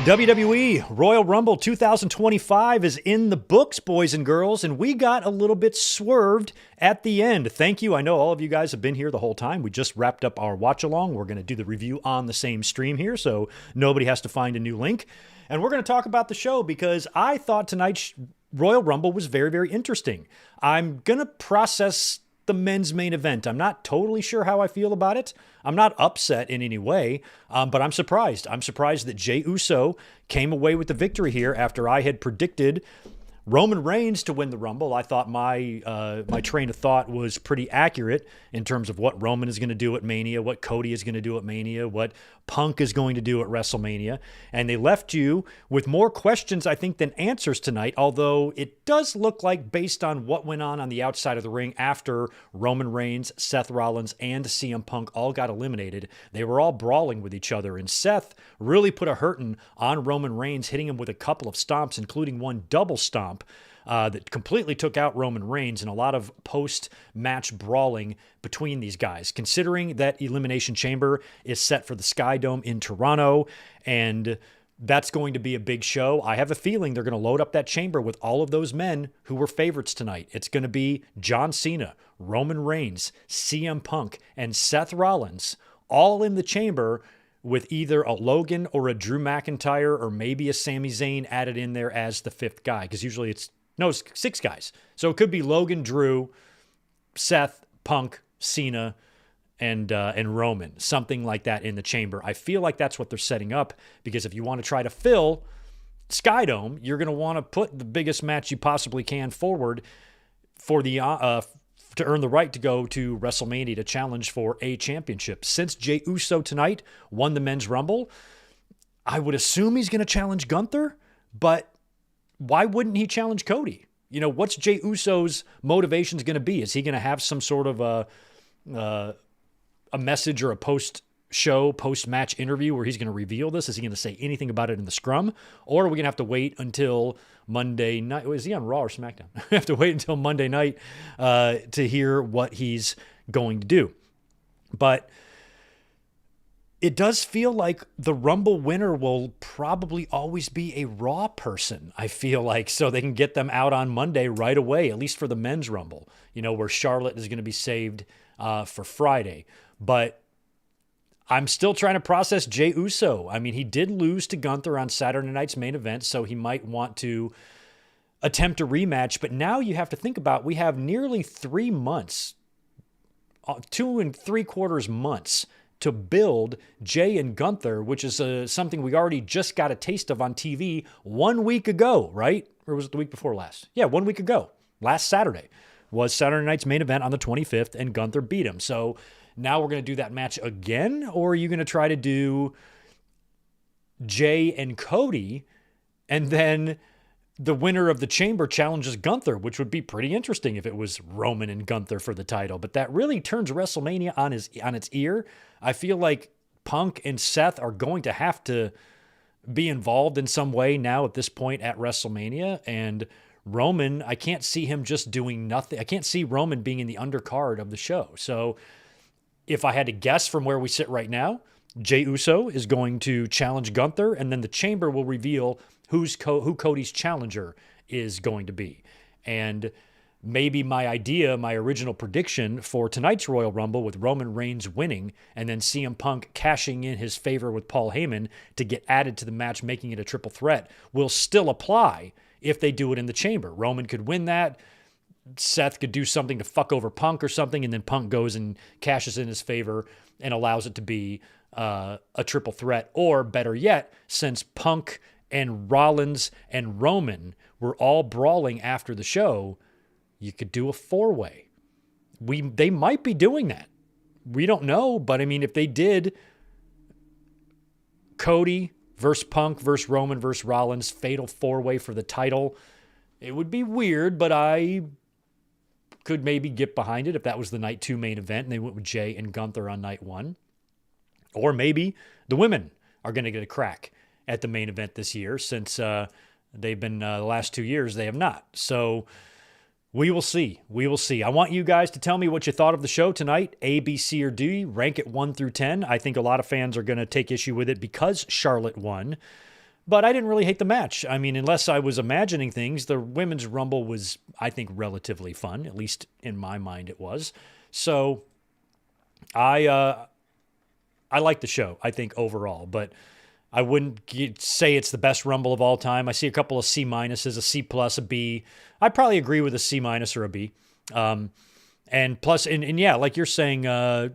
WWE Royal Rumble 2025 is in the books, boys and girls, and we got a little bit swerved at the end. Thank you. I know all of you guys have been here the whole time. We just wrapped up our watch along. We're going to do the review on the same stream here, so nobody has to find a new link. And we're going to talk about the show because I thought tonight's Royal Rumble was very, very interesting. I'm going to process the men's main event. I'm not totally sure how I feel about it. I'm not upset in any way, but I'm surprised. I'm surprised that Jey Uso came away with the victory here after I had predicted Roman Reigns to win the Rumble. I thought my train of thought was pretty accurate in terms of what Roman is going to do at Mania, what Cody is going to do at Mania, what Punk is going to do at WrestleMania. And they left you with more questions, I think, than answers tonight, although it does look like, based on what went on the outside of the ring after Roman Reigns, Seth Rollins, and CM Punk all got eliminated, they were all brawling with each other. And Seth really put a hurting on Roman Reigns, hitting him with a couple of stomps, including one double stomp that completely took out Roman Reigns, and a lot of post-match brawling between these guys. Considering that Elimination Chamber is set for the Sky Dome in Toronto, and that's going to be a big show, I have a feeling they're going to load up that chamber with all of those men who were favorites tonight. It's going to be John Cena, Roman Reigns, CM Punk, and Seth Rollins all in the chamber, with either a Logan or a Drew McIntyre or maybe a Sami Zayn added in there as the fifth guy, because usually it's six guys. So it could be Logan, Drew, Seth, Punk, Cena, and Roman, something like that in the chamber. I feel like that's what they're setting up, because if you want to try to fill Sky Dome, you're going to want to put the biggest match you possibly can forward for the to earn the right to go to WrestleMania to challenge for a championship. Since Jey Uso tonight won the Men's Rumble, I would assume he's going to challenge Gunther, but why wouldn't he challenge Cody? You know, what's Jey Uso's motivations going to be? Is he going to have some sort of a message or a post-match interview where he's going to reveal this? Is he going to say anything about it in the scrum? Or are we going to have to wait until Monday night? Is he on Raw or SmackDown? We have to wait until Monday night to hear what he's going to do. But it does feel like the Rumble winner will probably always be a Raw person, I feel like, so they can get them out on Monday right away, at least for the Men's Rumble, you know, where Charlotte is going to be saved for Friday. But I'm still trying to process Jey Uso. I mean, he did lose to Gunther on Saturday night's main event, so he might want to attempt a rematch. But now you have to think about, we have nearly 3 months, 2 3/4 months to build Jey and Gunther, which is something we already just got a taste of on TV 1 week ago, right? Or was it the week before last? Yeah, 1 week ago. Last Saturday was Saturday night's main event on the 25th, and Gunther beat him. So now we're going to do that match again, or are you going to try to do Jey and Cody, and then the winner of the chamber challenges Gunther, which would be pretty interesting if it was Roman and Gunther for the title. But that really turns WrestleMania on its ear. I feel like Punk and Seth are going to have to be involved in some way now at this point at WrestleMania. And Roman, I can't see him just doing nothing. I can't see Roman being in the undercard of the show. So if I had to guess from where we sit right now, Jey Uso is going to challenge Gunther, and then the chamber will reveal who Cody's challenger is going to be. And maybe my original prediction for tonight's Royal Rumble, with Roman Reigns winning and then CM Punk cashing in his favor with Paul Heyman to get added to the match, making it a triple threat, will still apply if they do it in the chamber. Roman could win that. Seth could do something to fuck over Punk or something, and then Punk goes and cashes in his favor and allows it to be a triple threat. Or better yet, since Punk and Rollins and Roman were all brawling after the show, you could do a four-way. They might be doing that. We don't know, but I mean, if they did Cody versus Punk versus Roman versus Rollins, fatal four-way for the title, it would be weird, but I could maybe get behind it if that was the night 2 main event and they went with Jey and Gunther on night 1. Or maybe the women are going to get a crack at the main event this year, since they've been the last 2 years they have not. So we will see. We will see. I want you guys to tell me what you thought of the show tonight. A, B, C, or D. Rank it 1 through 10. I think a lot of fans are going to take issue with it because Charlotte won. But I didn't really hate the match. I mean, unless I was imagining things, the Women's Rumble was, I think, relatively fun. At least in my mind it was. So I like the show, I think, overall. But I wouldn't say it's the best Rumble of all time. I see a couple of C minuses, a C plus, a B. I'd probably agree with a C minus or a B. And plus, and yeah, like you're saying,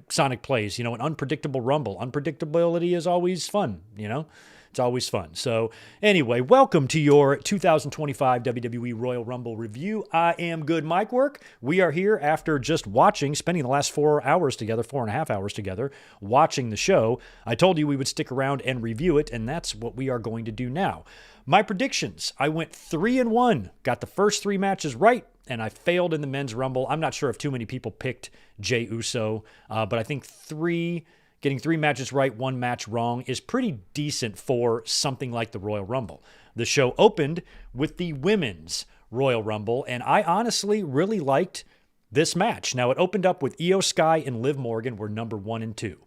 Sonic plays, an unpredictable Rumble. Unpredictability is always fun, It's always fun. So anyway, welcome to your 2025 WWE Royal Rumble review. I am Good Mike Work. We are here after just spending the last 4 hours together, 4.5 hours together, watching the show. I told you we would stick around and review it, and that's what we are going to do now. My predictions, I went 3-1, got the first 3 matches right, and I failed in the men's Rumble. I'm not sure if too many people picked Jey Uso, but I think getting 3 matches right, 1 match wrong is pretty decent for something like the Royal Rumble. The show opened with the women's Royal Rumble, and I honestly really liked this match. Now, it opened up with Io Sky and Liv Morgan were number 1 and 2.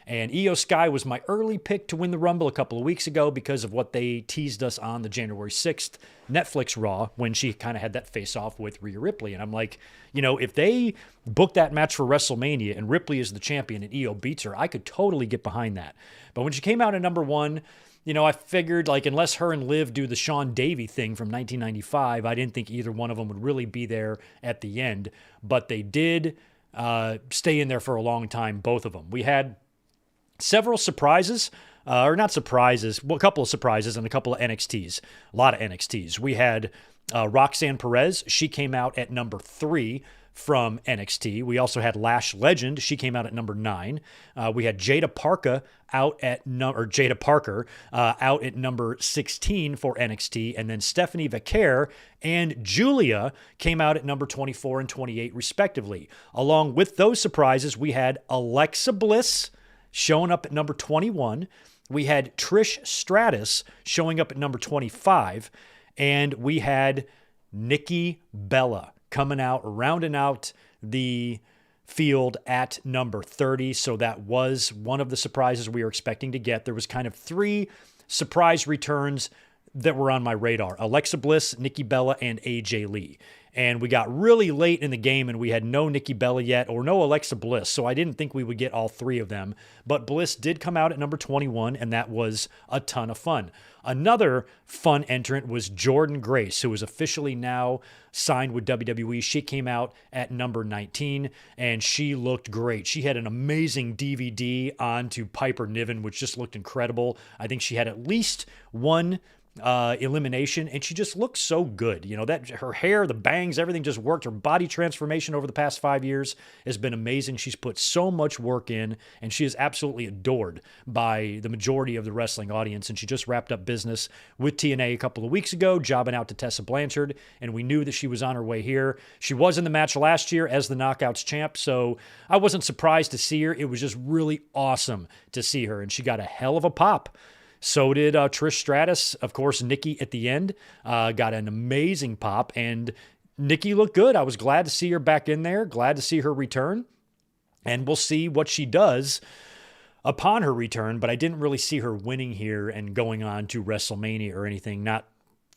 And Io Sky was my early pick to win the Rumble a couple of weeks ago because of what they teased us on the January 6th Netflix Raw when she kind of had that face-off with Rhea Ripley. And I'm like, if they book that match for WrestleMania and Ripley is the champion and Io beats her, I could totally get behind that. But when she came out at number 1, I figured, unless her and Liv do the Sean Davey thing from 1995, I didn't think either one of them would really be there at the end. But they did stay in there for a long time, both of them. We had several surprises, or not surprises, well, a couple of surprises and a couple of NXTs, a lot of NXTs. We had Roxanne Perez. She came out at number 3 from NXT. We also had Lash Legend. She came out at number 9. We had Jada Parker out at number 16 for NXT, and then Stephanie Vaquer and Julia came out at number 24 and 28 respectively. Along with those surprises, we had Alexa Bliss showing up at number 21. We had Trish Stratus showing up at number 25. And we had Nikki Bella coming out, rounding out the field at number 30. So that was one of the surprises we were expecting to get. There was kind of 3 surprise returns that were on my radar: Alexa Bliss, Nikki Bella, and AJ Lee. And we got really late in the game and we had no Nikki Bella yet or no Alexa Bliss. So I didn't think we would get all 3 of them. But Bliss did come out at number 21, and that was a ton of fun. Another fun entrant was Jordynne Grace, who is officially now signed with WWE. She came out at number 19, and she looked great. She had an amazing DVD onto Piper Niven, which just looked incredible. I think she had at least one elimination, and she just looks so good. That her hair, the bangs, everything just worked. Her body transformation over the past 5 years has been amazing. She's put so much work in, and she is absolutely adored by the majority of the wrestling audience. And she just wrapped up business with TNA a couple of weeks ago, jobbing out to Tessa Blanchard, and we knew that she was on her way here. She was in the match last year as the Knockouts champ, so I wasn't surprised to see her. It was just really awesome to see her, and she got a hell of a pop. So did Trish Stratus. Of course, Nikki at the end got an amazing pop, and Nikki looked good. I was glad to see her back in there, glad to see her return, and we'll see what she does upon her return, but I didn't really see her winning here and going on to WrestleMania or anything, not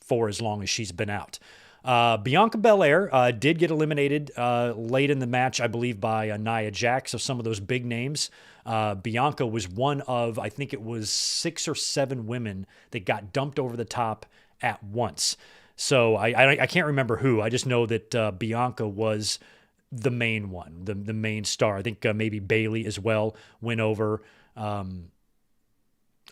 for as long as she's been out. Bianca Belair did get eliminated late in the match, I believe, by Nia Jax of some of those big names. Bianca was one of, I think it was 6 or 7 women that got dumped over the top at once. So I can't remember who. I just know that Bianca was the main one, the main star. I think maybe Bayley as well went over.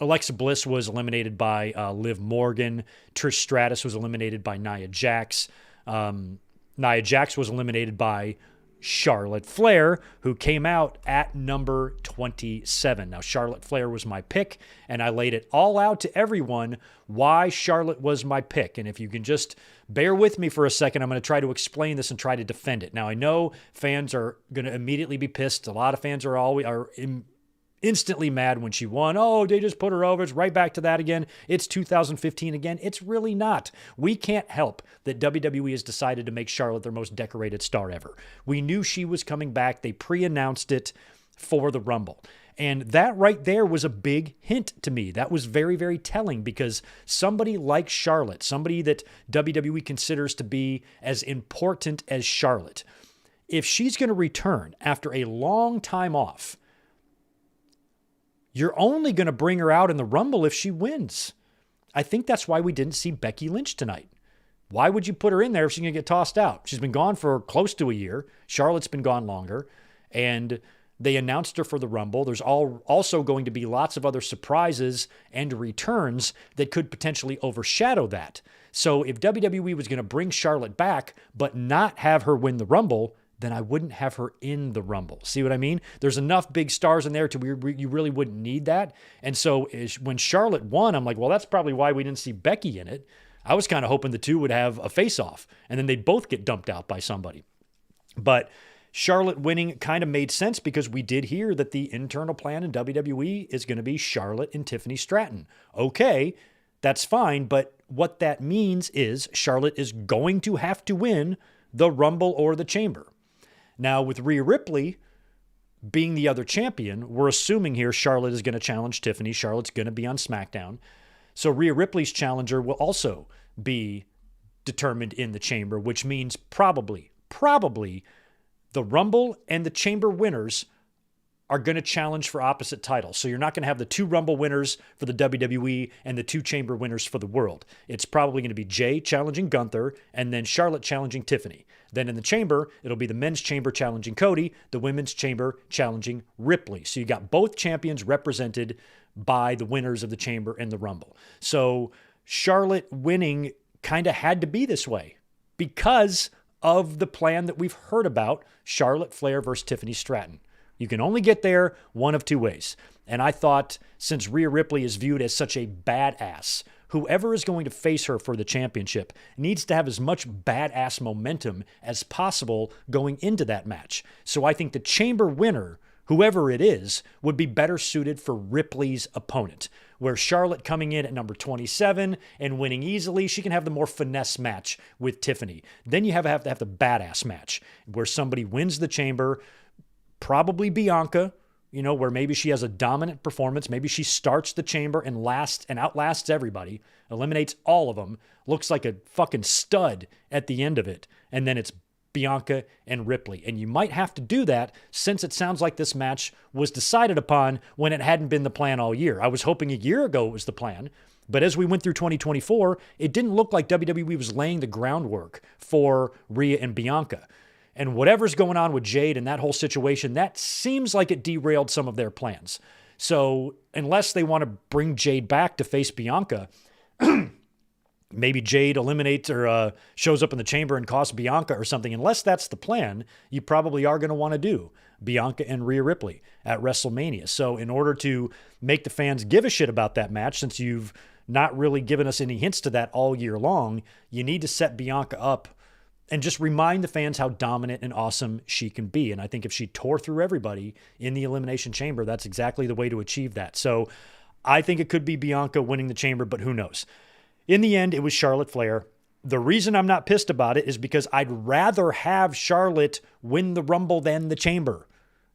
Alexa Bliss was eliminated by Liv Morgan. Trish Stratus was eliminated by Nia Jax. Nia Jax was eliminated by Charlotte Flair, who came out at number 27. Now, Charlotte Flair was my pick, and I laid it all out to everyone why Charlotte was my pick. And if you can just bear with me for a second, I'm going to try to explain this and try to defend it. Now, I know fans are going to immediately be pissed. A lot of fans are instantly mad when she won. Oh, they just put her over. It's right back to that again. It's 2015 again. It's really not. We can't help that WWE has decided to make Charlotte their most decorated star ever. We knew she was coming back. They pre-announced it for the Rumble. And that right there was a big hint to me. That was very, very telling, because somebody like Charlotte, somebody that WWE considers to be as important as Charlotte, if she's going to return after a long time off, you're only going to bring her out in the Rumble if she wins. I think that's why we didn't see Becky Lynch tonight. Why would you put her in there if she's going to get tossed out? She's been gone for close to a year. Charlotte's been gone longer. And they announced her for the Rumble. There's also going to be lots of other surprises and returns that could potentially overshadow that. So if WWE was going to bring Charlotte back but not have her win the Rumble, then I wouldn't have her in the Rumble. See what I mean? There's enough big stars in there to where you really wouldn't need that. And so when Charlotte won, I'm like, well, that's probably why we didn't see Becky in it. I was kind of hoping the two would have a face-off, and then they'd both get dumped out by somebody. But Charlotte winning kind of made sense, because we did hear that the internal plan in WWE is going to be Charlotte and Tiffany Stratton. Okay, that's fine, but what that means is Charlotte is going to have to win the Rumble or the Chamber. Now, with Rhea Ripley being the other champion, we're assuming here Charlotte is going to challenge Tiffany. Charlotte's going to be on SmackDown. So Rhea Ripley's challenger will also be determined in the Chamber, which means probably the Rumble and the Chamber winners are going to challenge for opposite titles. So you're not going to have the two Rumble winners for the WWE and the two Chamber winners for the world. It's probably going to be Jay challenging Gunther and then Charlotte challenging Tiffany. Then in the Chamber, it'll be the men's Chamber challenging Cody, the women's Chamber challenging Ripley. So you got both champions represented by the winners of the Chamber and the Rumble. So Charlotte winning kind of had to be this way because of the plan that we've heard about, Charlotte Flair versus Tiffany Stratton. You can only get there one of two ways. And I thought, since Rhea Ripley is viewed as such a badass, whoever is going to face her for the championship needs to have as much badass momentum as possible going into that match. So I think the Chamber winner, whoever it is, would be better suited for Ripley's opponent. Where Charlotte coming in at number 27 and winning easily, she can have the more finesse match with Tiffany. Then you have to have the badass match where somebody wins the Chamber, probably Bianca, where maybe she has a dominant performance. Maybe she starts the Chamber and outlasts everybody, eliminates all of them, looks like a fucking stud at the end of it. And then it's Bianca and Ripley. And you might have to do that since it sounds like this match was decided upon when it hadn't been the plan all year. I was hoping a year ago it was the plan, but as we went through 2024, it didn't look like WWE was laying the groundwork for Rhea and Bianca. And whatever's going on with Jade and that whole situation, that seems like it derailed some of their plans. So unless they want to bring Jade back to face Bianca, maybe Jade eliminates or shows up in the Chamber and costs Bianca or something. Unless that's the plan, you probably are going to want to do Bianca and Rhea Ripley at WrestleMania. So in order to make the fans give a shit about that match, since you've not really given us any hints to that all year long, you need to set Bianca up and just remind the fans how dominant and awesome she can be. And I think if she tore through everybody in the Elimination Chamber, that's exactly the way to achieve that. So I think it could be Bianca winning the Chamber, but who knows? In the end, it was Charlotte Flair. The reason I'm not pissed about it is because I'd rather have Charlotte win the Rumble than the Chamber.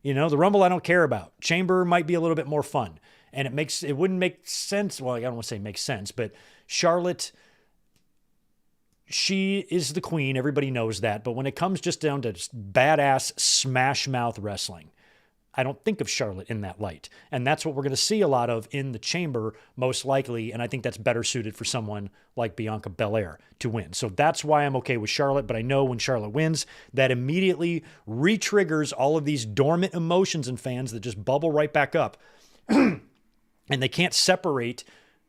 The Rumble I don't care about. Chamber might be a little bit more fun. And it wouldn't make sense. Well, I don't want to say make sense, but Charlotte, she is the queen. Everybody knows that. But when it comes just down to badass smash mouth wrestling, I don't think of Charlotte in that light. And that's what we're going to see a lot of in the Chamber, most likely. And I think that's better suited for someone like Bianca Belair to win. So that's why I'm okay with Charlotte. But I know when Charlotte wins, that immediately re-triggers all of these dormant emotions in fans that just bubble right back up. And they can't separate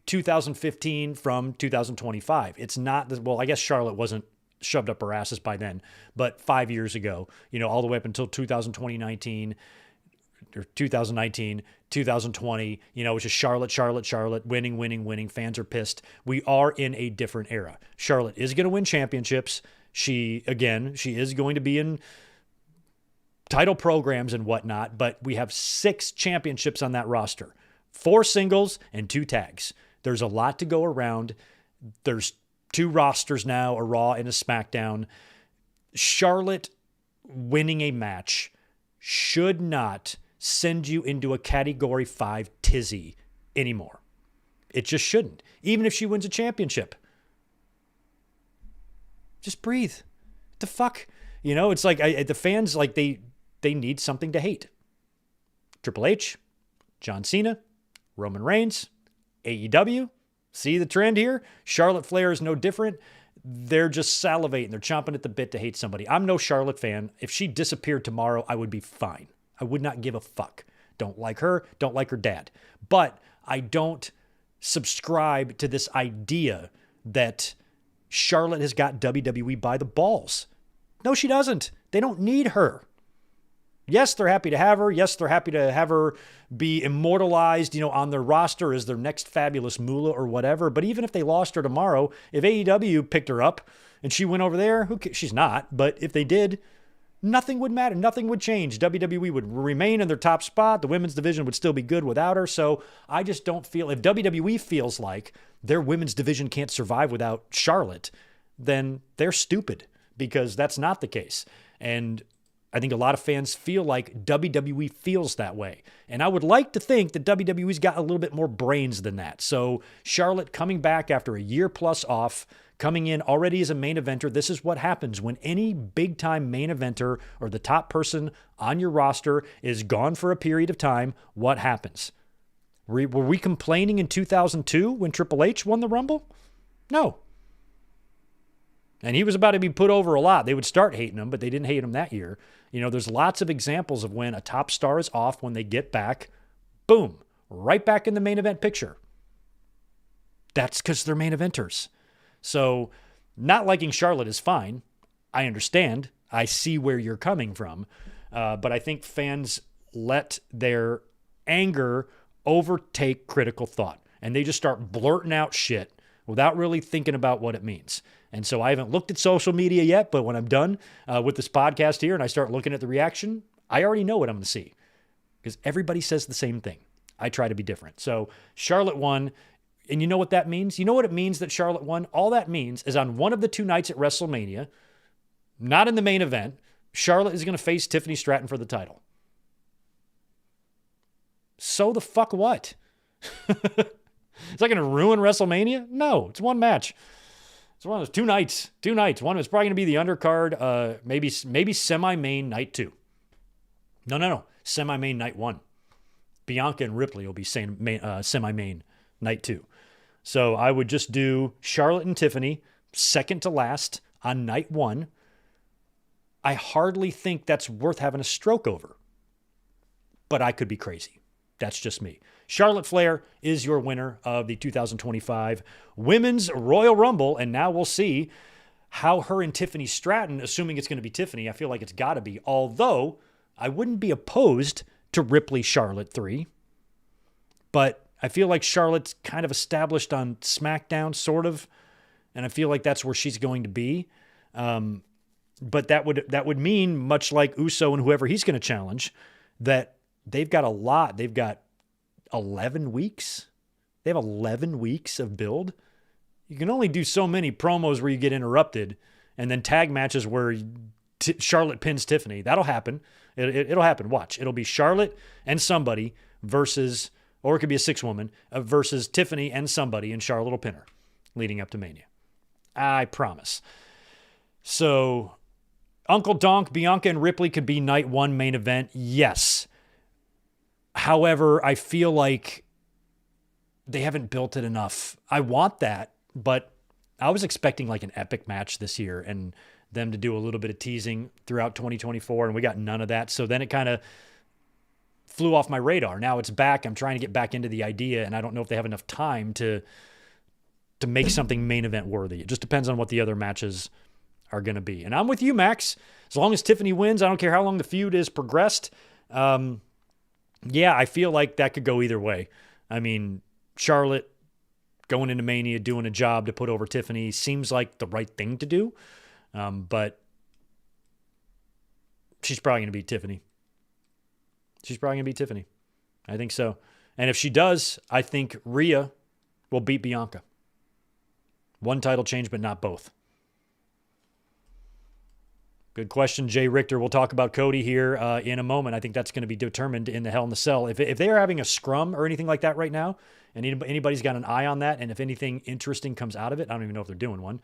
2015 from 2025. It's not, well, I guess Charlotte wasn't shoved up her asses by then, but 5 years ago, all the way up until 2019, 2020, it's just Charlotte, winning. Fans are pissed. We are in a different era. Charlotte is going to win championships. She is going to be in title programs and whatnot, but we have 6 championships on that roster, 4 singles and 2 tags. There's a lot to go around. There's 2 rosters now, a Raw and a SmackDown. Charlotte winning a match should not send you into a Category 5 tizzy anymore. It just shouldn't. Even if she wins a championship. Just breathe. What the fuck? You know, it's like the fans, like they need something to hate. Triple H, John Cena, Roman Reigns, AEW. See the trend here? Charlotte Flair is no different. They're just salivating. They're chomping at the bit to hate somebody. I'm no Charlotte fan. If she disappeared tomorrow, I would be fine. I would not give a fuck. Don't like her. Don't like her dad. But I don't subscribe to this idea that Charlotte has got WWE by the balls. No, she doesn't. They don't need her. Yes, they're happy to have her. Yes, they're happy to have her be immortalized, on their roster as their next fabulous moolah or whatever. But even if they lost her tomorrow, if AEW picked her up and she went over there, she's not. But if they did, nothing would matter. Nothing would change. WWE would remain in their top spot. The women's division would still be good without her. So I just don't feel, if WWE feels like their women's division can't survive without Charlotte, then they're stupid, because that's not the case. And I think a lot of fans feel like WWE feels that way. And I would like to think that WWE's got a little bit more brains than that. So Charlotte coming back after a year plus off, coming in already as a main eventer, this is what happens when any big-time main eventer or the top person on your roster is gone for a period of time. What happens? Were we complaining in 2002 when Triple H won the Rumble? No. And he was about to be put over a lot. They would start hating him, but they didn't hate him that year. There's lots of examples of when a top star is off, when they get back, boom, right back in the main event picture. That's because they're main eventers. So not liking Charlotte is fine. I understand. I see where you're coming from. But I think fans let their anger overtake critical thought. And they just start blurting out shit without really thinking about what it means. And so I haven't looked at social media yet, but when I'm done with this podcast here and I start looking at the reaction, I already know what I'm going to see, because everybody says the same thing. I try to be different. So Charlotte won, and you know what that means? You know what it means that Charlotte won? All that means is on one of the two nights at WrestleMania, not in the main event, Charlotte is going to face Tiffany Stratton for the title. So the fuck what? Is that going to ruin WrestleMania? No, it's one match. It's one of those two nights. One is probably going to be the undercard, maybe semi-main night 2. No. Semi-main night 1. Bianca and Ripley will be semi-main night 2. So I would just do Charlotte and Tiffany, second to last on night 1. I hardly think that's worth having a stroke over. But I could be crazy. That's just me. Charlotte Flair is your winner of the 2025 Women's Royal Rumble, and now we'll see how her and Tiffany Stratton, assuming it's going to be Tiffany, I feel like it's got to be, although I wouldn't be opposed to Ripley Charlotte 3, but I feel like Charlotte's kind of established on SmackDown, sort of, and I feel like that's where she's going to be. But that would mean, much like Uso and whoever he's going to challenge, that they've got a lot. They've got 11 weeks. They have 11 weeks of build. You can only do so many promos where you get interrupted, and then tag matches where Charlotte pins Tiffany. That'll happen. It'll happen. Watch. It'll be Charlotte and somebody versus, or it could be a 6-woman, versus Tiffany and somebody, and Charlotte will pin her leading up to Mania. I promise. So Uncle Donk, Bianca and Ripley could be night 1 main event. Yes. However, I feel like they haven't built it enough. I want that, but I was expecting like an epic match this year and them to do a little bit of teasing throughout 2024, and we got none of that. So then it kind of flew off my radar. Now it's back. I'm trying to get back into the idea, and I don't know if they have enough time to make something main event worthy. It just depends on what the other matches are going to be. And I'm with you, Max. As long as Tiffany wins, I don't care how long the feud is progressed. Yeah, I feel like that could go either way. I mean, Charlotte going into Mania, doing a job to put over Tiffany seems like the right thing to do. But she's probably going to beat Tiffany. I think so. And if she does, I think Rhea will beat Bianca. One title change, but not both. Good question, Jay Richter. We'll talk about Cody here in a moment. I think that's going to be determined in the Hell in the Cell. If they are having a scrum or anything like that right now, and anybody's got an eye on that, and if anything interesting comes out of it, I don't even know if they're doing one,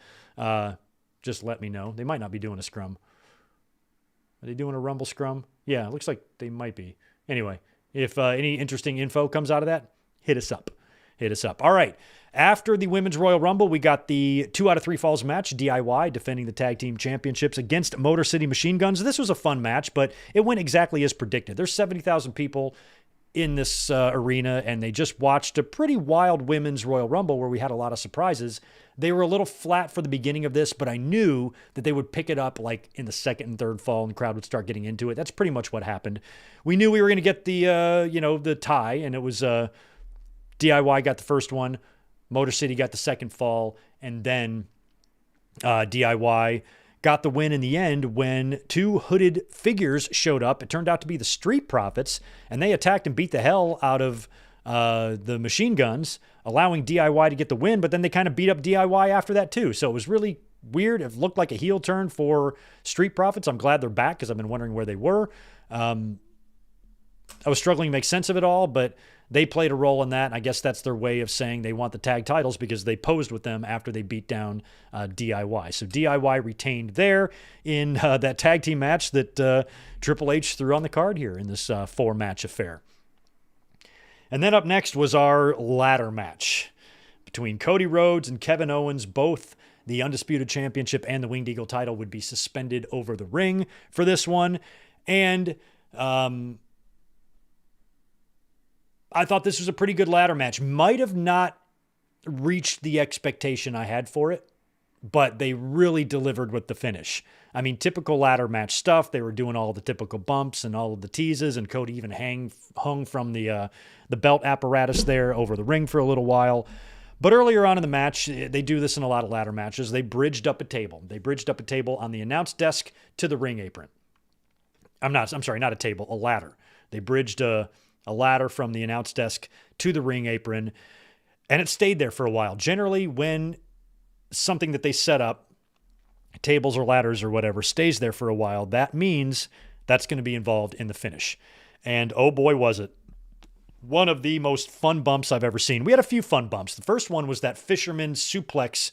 just let me know. They might not be doing a scrum. Are they doing a Rumble scrum? Yeah, it looks like they might be. Anyway, if any interesting info comes out of that, hit us up. Hit us up. All right. After the Women's Royal Rumble, we got the 2 out of 3 falls match, DIY defending the tag team championships against Motor City Machine Guns. This was a fun match, but it went exactly as predicted. There's 70,000 people in this arena, and they just watched a pretty wild Women's Royal Rumble where we had a lot of surprises. They were a little flat for the beginning of this, but I knew that they would pick it up like in the second and third fall and the crowd would start getting into it. That's pretty much what happened. We knew we were going to get the tie, and it was DIY got the first one, Motor City got the second fall, and then DIY got the win in the end when 2 hooded figures showed up. It turned out to be the Street Profits, and they attacked and beat the hell out of the Machine Guns, allowing DIY to get the win, but then they kind of beat up DIY after that too. So it was really weird. It looked like a heel turn for Street Profits. I'm glad they're back because I've been wondering where they were. I was struggling to make sense of it all, but they played a role in that. And I guess that's their way of saying they want the tag titles because they posed with them after they beat down DIY. So DIY retained there in that tag team match that Triple H threw on the card here in this 4-match affair. And then up next was our ladder match between Cody Rhodes and Kevin Owens. Both the Undisputed Championship and the Winged Eagle title would be suspended over the ring for this one. And I thought this was a pretty good ladder match. Might have not reached the expectation I had for it, but they really delivered with the finish. I mean, typical ladder match stuff. They were doing all the typical bumps and all of the teases, and Cody even hung from the belt apparatus there over the ring for a little while. But earlier on in the match, they do this in a lot of ladder matches. They bridged up a table. They bridged up a table on the announce desk to the ring apron. I'm sorry, not a table, a ladder. They bridged a ladder from the announce desk to the ring apron, and it stayed there for a while. Generally, when something that they set up, tables or ladders or whatever, stays there for a while, that means that's going to be involved in the finish. And oh boy, was it. One of the most fun bumps I've ever seen. We had a few fun bumps. The first one was that fisherman suplex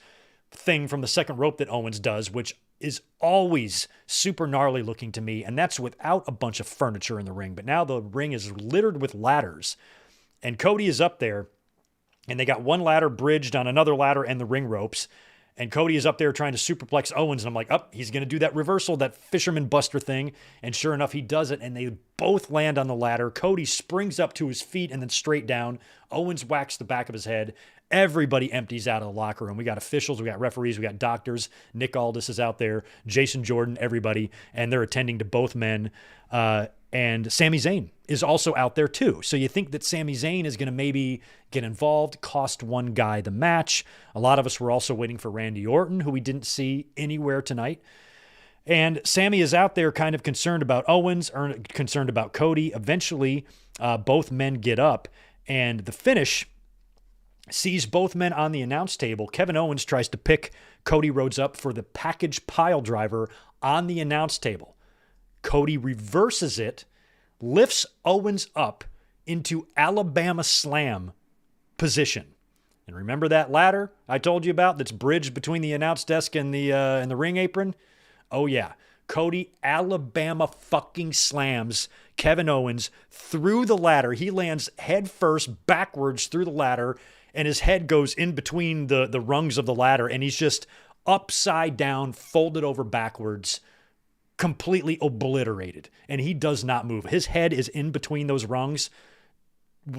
thing from the second rope that Owens does, which is always super gnarly looking to me, and that's without a bunch of furniture in the ring. But now the ring is littered with ladders, and Cody is up there, and they got one ladder bridged on another ladder and the ring ropes, and Cody is up there trying to superplex Owens, and I'm like, he's going to do that reversal, that fisherman buster thing, and sure enough, he does it, and they both land on the ladder. Cody springs up to his feet and then straight down. Owens whacks the back of his head. Everybody empties out of the locker room. We got officials, we got referees, we got doctors. Nick Aldis is out there, Jason Jordan, everybody, and they're attending to both men. And Sami Zayn is also out there too. So you think that Sami Zayn is going to maybe get involved, cost one guy the match. A lot of us were also waiting for Randy Orton, who we didn't see anywhere tonight. And Sami is out there kind of concerned about Owens, or concerned about Cody. Eventually, both men get up, and the finish sees both men on the announce table. Kevin Owens tries to pick Cody Rhodes up for the package pile driver on the announce table. Cody reverses it, lifts Owens up into Alabama Slam position. And remember that ladder I told you about that's bridged between the announce desk and the ring apron? Oh yeah. Cody Alabama fucking slams Kevin Owens through the ladder. He lands head first backwards through the ladder, and his head goes in between the rungs of the ladder, and he's just upside down, folded over backwards, completely obliterated. And he does not move. His head is in between those rungs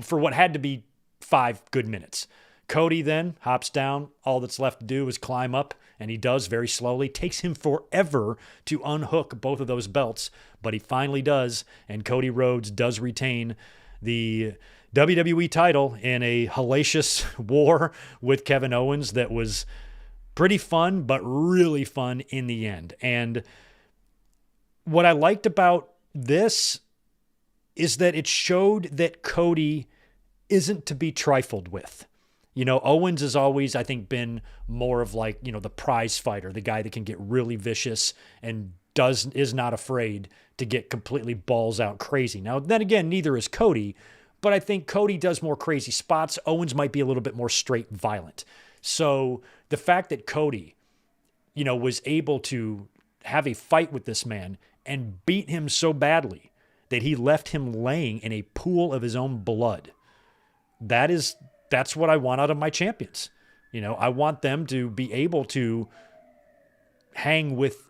for what had to be 5 good minutes. Cody then hops down. All that's left to do is climb up, and he does very slowly. Takes him forever to unhook both of those belts, but he finally does, and Cody Rhodes does retain the WWE title in a hellacious war with Kevin Owens that was pretty fun, but really fun in the end. And what I liked about this is that it showed that Cody isn't to be trifled with. You know, Owens has always, I think, been more of like, you know, the prize fighter, the guy that can get really vicious and is not afraid to get completely balls out crazy. Now, then again, neither is Cody, but I think Cody does more crazy spots. Owens might be a little bit more straight violent. So the fact that Cody, was able to have a fight with this man and beat him so badly that he left him laying in a pool of his own blood, that's what I want out of my champions. I want them to be able to hang with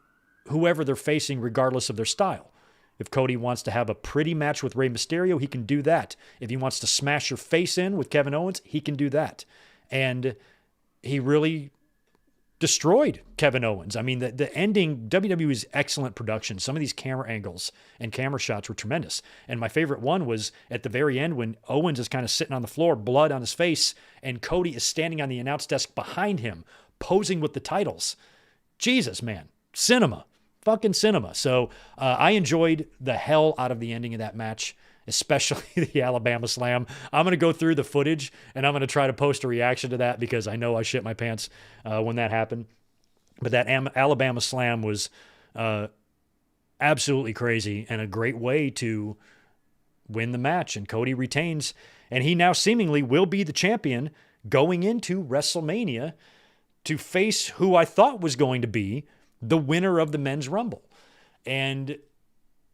whoever they're facing regardless of their style. If Cody wants to have a pretty match with Rey Mysterio, he can do that. If he wants to smash your face in with Kevin Owens, he can do that. And he really destroyed Kevin Owens. I mean, the ending, WWE's excellent production. Some of these camera angles and camera shots were tremendous. And my favorite one was at the very end when Owens is kind of sitting on the floor, blood on his face, and Cody is standing on the announce desk behind him, posing with the titles. Jesus, man. Cinema. Fucking cinema. So I enjoyed the hell out of the ending of that match, especially the Alabama Slam. I'm going to go through the footage and I'm going to try to post a reaction to that because I know I shit my pants when that happened. But that Alabama Slam was absolutely crazy and a great way to win the match. And Cody retains, and he now seemingly will be the champion going into WrestleMania to face who I thought was going to be the winner of the Men's Rumble. And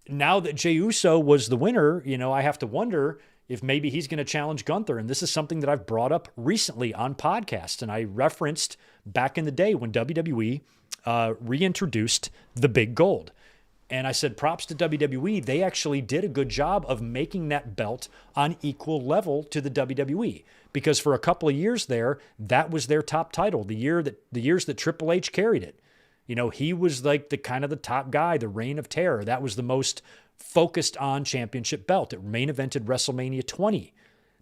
now that Jey Uso was the winner, I have to wonder if maybe he's going to challenge Gunther. And this is something that I've brought up recently on podcasts. And I referenced back in the day when WWE reintroduced the Big Gold. And I said, props to WWE. They actually did a good job of making that belt on equal level to the WWE. Because for a couple of years there, that was their top title. The years that Triple H carried it. He was like the kind of the top guy, the Reign of Terror. That was the most focused on championship belt. It main evented WrestleMania 20.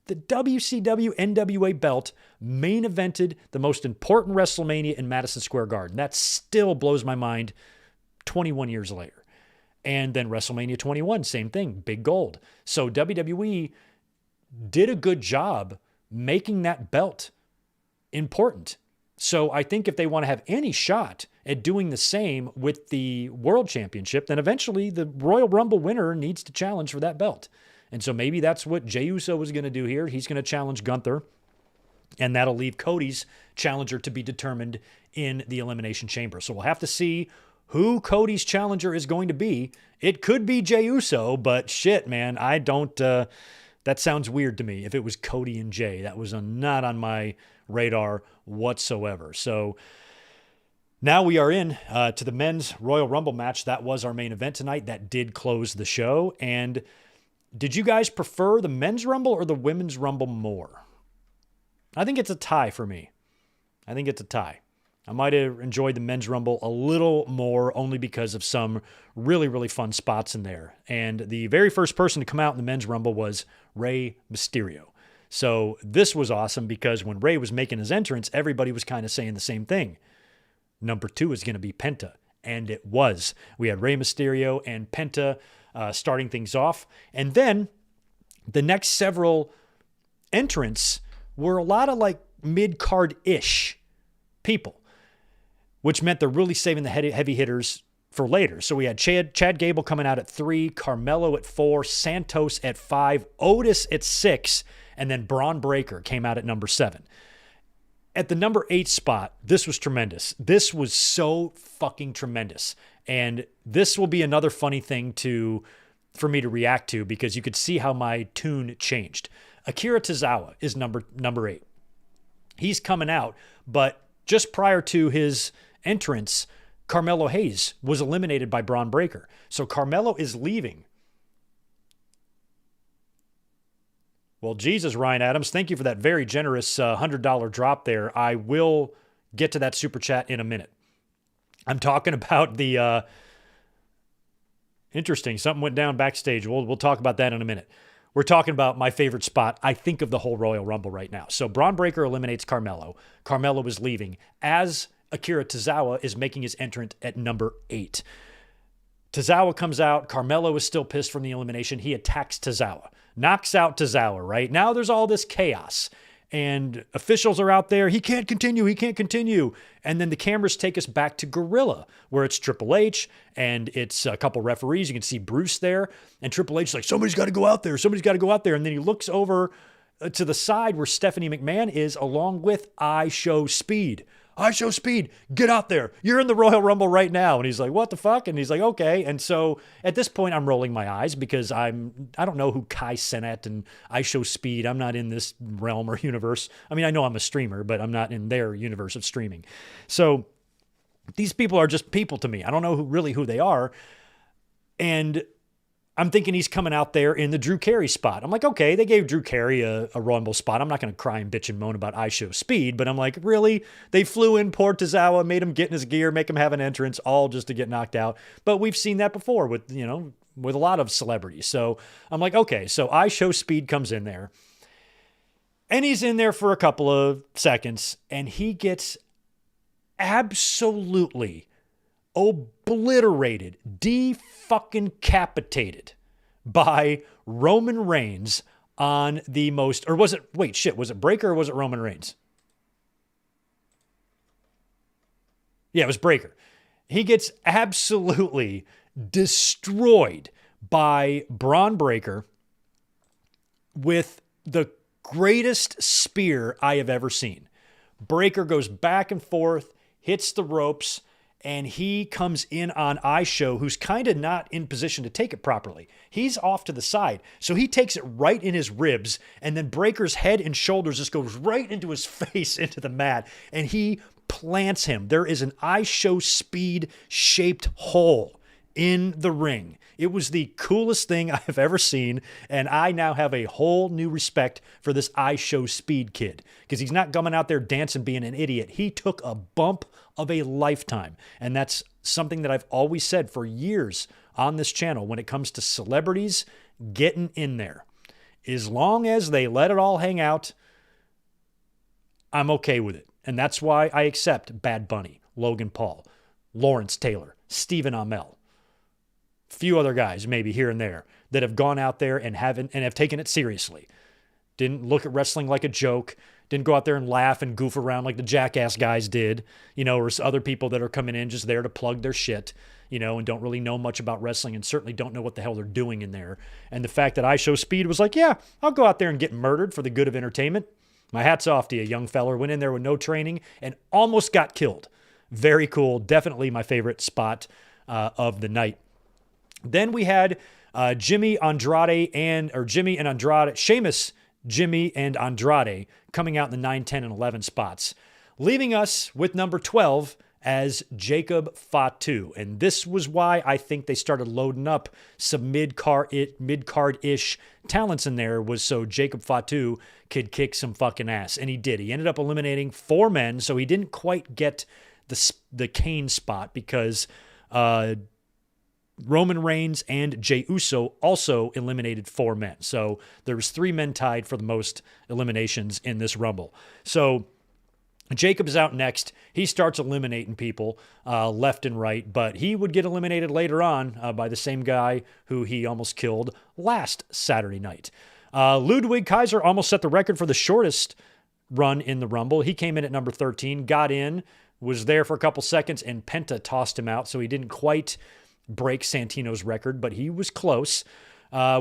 The WCW NWA belt main evented the most important WrestleMania in Madison Square Garden. That still blows my mind 21 years later. And then WrestleMania 21, same thing, big gold. So WWE did a good job making that belt important. So I think if they want to have any shot at doing the same with the World Championship, then eventually the Royal Rumble winner needs to challenge for that belt. And so maybe that's what Jey Uso is going to do here. He's going to challenge Gunther, and that'll leave Cody's challenger to be determined in the Elimination Chamber. So we'll have to see who Cody's challenger is going to be. It could be Jey Uso, but shit, man, I don't... that sounds weird to me. If it was Cody and Jey, that was not on my radar whatsoever. So now we are in to the men's Royal Rumble match. That was our main event tonight. That did close the show. And did you guys prefer the men's Rumble or the women's Rumble more? I think it's a tie for me. I think it's a tie. I might have enjoyed the men's Rumble a little more only because of some really, really fun spots in there. And the very first person to come out in the men's Rumble was Rey Mysterio. So this was awesome because when Rey was making his entrance, everybody was kind of saying the same thing. Number 2 is going to be Penta. And it was. We had Rey Mysterio and Penta starting things off. And then the next several entrants were a lot of like mid-card-ish people, which meant they're really saving the heavy hitters for later. So we had Chad Gable coming out at 3, Carmelo at 4, Santos at 5, Otis at 6, and then Braun Breaker came out at number 7. At the number 8 spot, this was tremendous. This was so fucking tremendous. And this will be another funny thing for me to react to because you could see how my tune changed. Akira Tozawa is number 8. He's coming out, but just prior to his entrance, Carmelo Hayes was eliminated by Braun Breaker. So Carmelo is leaving. Well, Jesus, Ryan Adams, thank you for that very generous $100 drop there. I will get to that super chat in a minute. I'm talking about the... Interesting. Something went down backstage. We'll talk about that in a minute. We're talking about my favorite spot, I think, of the whole Royal Rumble right now. So Braun Breaker eliminates Carmelo. Carmelo is leaving as Akira Tozawa is making his entrance at number 8. Tozawa comes out. Carmelo is still pissed from the elimination. He attacks Tozawa. Knocks out Tozawa, right? Now there's all this chaos. and officials are out there. He can't continue. He can't continue. And then the cameras take us back to Gorilla, where it's Triple H and it's a couple referees. You can see Bruce there. And Triple H is like, somebody's got to go out there. Somebody's got to go out there. And then he looks over to the side where Stephanie McMahon is, along with I Show Speed. I Show Speed, get out there. You're in the Royal Rumble right now. And he's like, what the fuck? And he's like, okay. And so at this point, I'm rolling my eyes because I don't know who Kai Cenat and I Show Speed. I'm not in this realm or universe. I mean, I know I'm a streamer, but I'm not in their universe of streaming. So these people are just people to me. I don't know who they are. And I'm thinking he's coming out there in the Drew Carey spot. I'm like, okay, they gave Drew Carey a Rumble spot. I'm not going to cry and bitch and moan about I Show Speed, but I'm like, really? They flew in Portazawa, made him get in his gear, make him have an entrance, all just to get knocked out. But we've seen that before with a lot of celebrities. So I'm like, okay, so I Show Speed comes in there. And he's in there for a couple of seconds, and he gets absolutely obliterated, de-fucking-capitated by Roman Reigns on the most, or was it, was it Breaker or was it Roman Reigns? Yeah, it was Breaker. He gets absolutely destroyed by Braun Breaker with the greatest spear I have ever seen. Breaker goes back and forth, hits the ropes, and he comes in on I Show, who's kind of not in position to take it properly. He's off to the side. So he takes it right in his ribs, and then Breaker's head and shoulders just goes right into his face, into the mat, and he plants him. There is an I Show Speed shaped hole in the ring. It was the coolest thing I have ever seen, and I now have a whole new respect for this I Show Speed kid, because he's not coming out there dancing being an idiot. He took a bump of a lifetime, and that's something that I've always said for years on this channel when it comes to celebrities getting in there. As long as they let it all hang out, I'm okay with it. And that's why I accept Bad Bunny, Logan Paul, Lawrence Taylor, Stephen Amell, a few other guys maybe here and there that have gone out there and have taken it seriously. Didn't look at wrestling like a joke. Didn't go out there and laugh and goof around like the Jackass guys did, or other people that are coming in just there to plug their shit, and don't really know much about wrestling and certainly don't know what the hell they're doing in there. And the fact that I Show Speed was like, yeah, I'll go out there and get murdered for the good of entertainment. My hat's off to you, young feller. Went in there with no training and almost got killed. Very cool. Definitely my favorite spot of the night. Then we had Sheamus, Jimmy, and Andrade coming out in the 9, 10, and 11 spots, leaving us with number 12 as Jacob Fatu. And this was why I think they started loading up some mid-card-ish talents in there, was so Jacob Fatu could kick some fucking ass. And he did. He ended up eliminating 4 men, so he didn't quite get the Kane spot because Roman Reigns and Jey Uso also eliminated 4 men. So there was 3 men tied for the most eliminations in this Rumble. So Jacob is out next. He starts eliminating people left and right, but he would get eliminated later on by the same guy who he almost killed last Saturday night. Ludwig Kaiser almost set the record for the shortest run in the Rumble. He came in at number 13, got in, was there for a couple seconds, and Penta tossed him out, so he didn't quite break Santino's record, but he was close.